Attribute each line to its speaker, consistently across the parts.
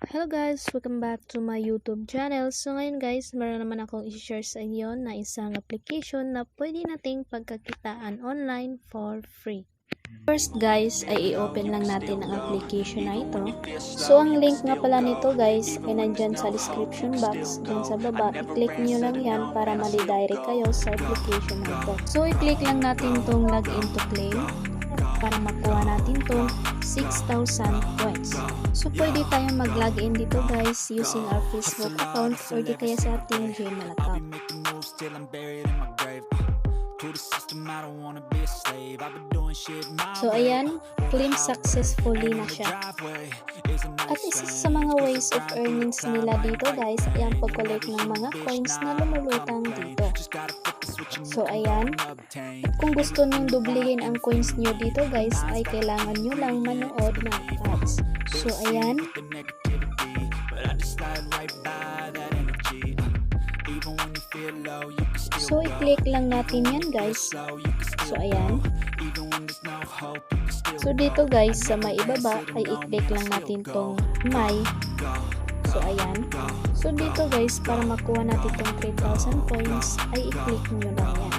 Speaker 1: Hello guys! Welcome back to my YouTube channel. So ngayon guys, meron naman akong i-share sa inyo na isang application na pwede nating pagkakitaan online for free. First guys, ay i-open lang natin ang application na ito. So ang link nga pala nito guys, ay nandyan sa description box, dyan sa baba. I-click nyo lang yan para mali-direct kayo sa application na ito. So i-click lang natin itong login to claim para makuha natin itong 6,000 points. So, pwede tayong mag-login dito guys using our Facebook account or di kaya sa ating Gmail account. So, ayan, claim successfully na siya. At isa sa mga ways of earnings nila dito guys ay ang pag-collect ng mga coins na lumulutang dito. So, ayan. At kung gusto nyong dublihin ang coins nyo dito guys, ay kailangan nyo lang manood ng ads. So, ayan. So, i-click lang natin yan guys. So, ayan. So, dito guys, sa may ibaba, ay i-click lang natin tong my. So, ayan. So, dito guys, para makuha natin itong 3,000 points, ay i-click nyo lang yan.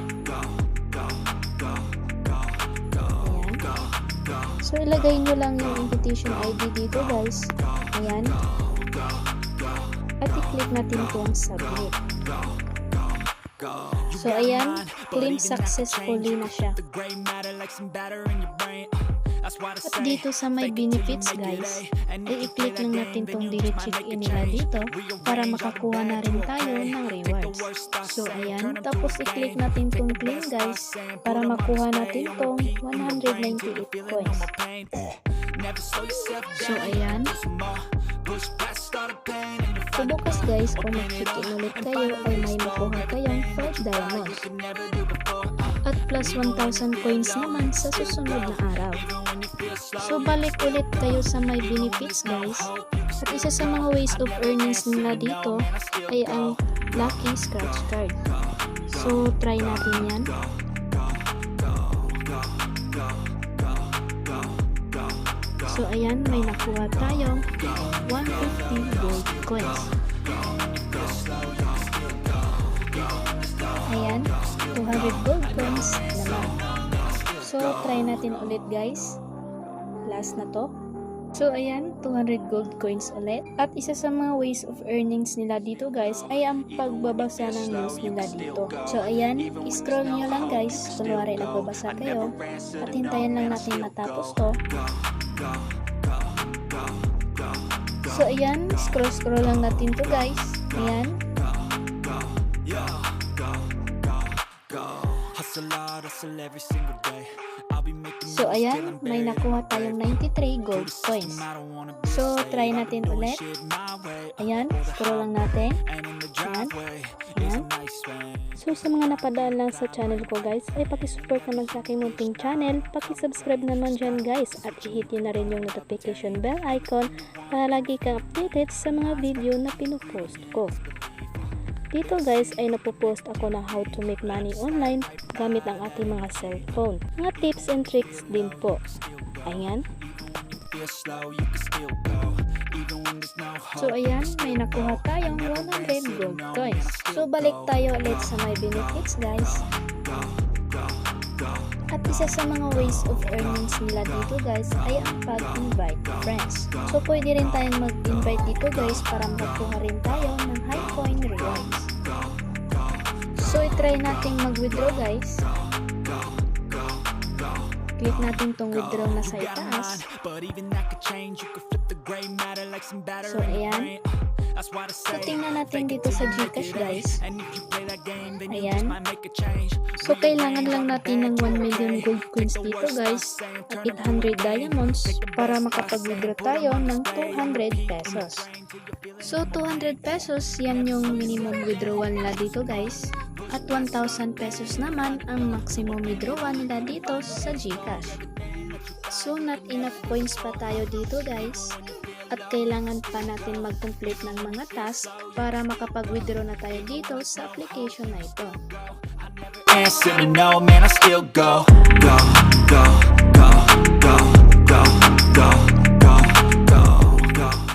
Speaker 1: Ayan. So, ilagay nyo lang yung invitation ID dito guys. Ayan. At i-click natin itong submit. So, ayan. Claim successfully na siya. At dito sa may benefits guys, ay i-click lang natin tong delete check-in nila dito para makakuha na rin tayo ng rewards. So ayan, tapos i-click natin tong claim guys para makuha natin tong 198 coins. So ayan. So bukas guys, kung mag-check-in ulit kayo ay may makuha kayong 5 diamonds. At plus 1,000 coins naman sa susunod na araw. So balik ulit kayo sa my benefits guys. At isa sa mga ways of earnings nila dito ay ang lucky scratch card. So try natin yan. So ayan, may nakuha tayong 150 gold coins. Ayan, 200 gold coins naman. So, try natin ulit guys. Last na to. So, ayan, 200 gold coins ulit. At isa sa mga ways of earnings nila dito guys ay ang pagbabasa ng news nila dito. So, ayan, scroll nyo lang guys. Kunwari nagbabasa kayo. At hintayin lang natin matapos to. So, ayan, scroll lang natin to guys. Ayan. So, ayan, may nakuha tayong 93 gold coins. So, try natin ulit. Ayan, scroll lang natin. Ayan. Ayan. So, sa mga napadaan lang sa channel ko guys, ay pakisupport naman sa aking munting channel. Pakisubscribe naman dyan guys at i-hit nyo na rin yung notification bell icon para lagi kang updated sa mga video na pinupost ko. Dito guys ay napopost ako ng how to make money online gamit ang ating mga cellphone. Mga tips and tricks din po. Ayan. So ayan, may nakuha tayong 100 gold coins. So balik tayo ulit sa my benefits guys. At isa sa mga ways of earnings nila dito guys ay ang pag-invite friends. So pwede rin tayong mag-invite dito guys para makakuha rin tayo ng high coin rewards. So i-try natin mag-withdraw guys. Click natin tong withdraw na sa itaas. So ayan. So tingnan natin dito sa Gcash guys. Ayan. So kailangan lang natin ng 1 million gold coins dito guys at 800 diamonds para makapag-withdraw tayo ng 200 pesos. So 200 pesos yan yung minimum withdrawal nila dito guys. At 1,000 pesos naman ang maximum withdrawal nila dito sa Gcash. So not enough coins pa tayo dito guys. At kailangan pa natin mag-complete ng mga task para makapag-withdraw na tayo dito sa application na ito. Answer me no, man, I still go, go, go, go, go, go, go.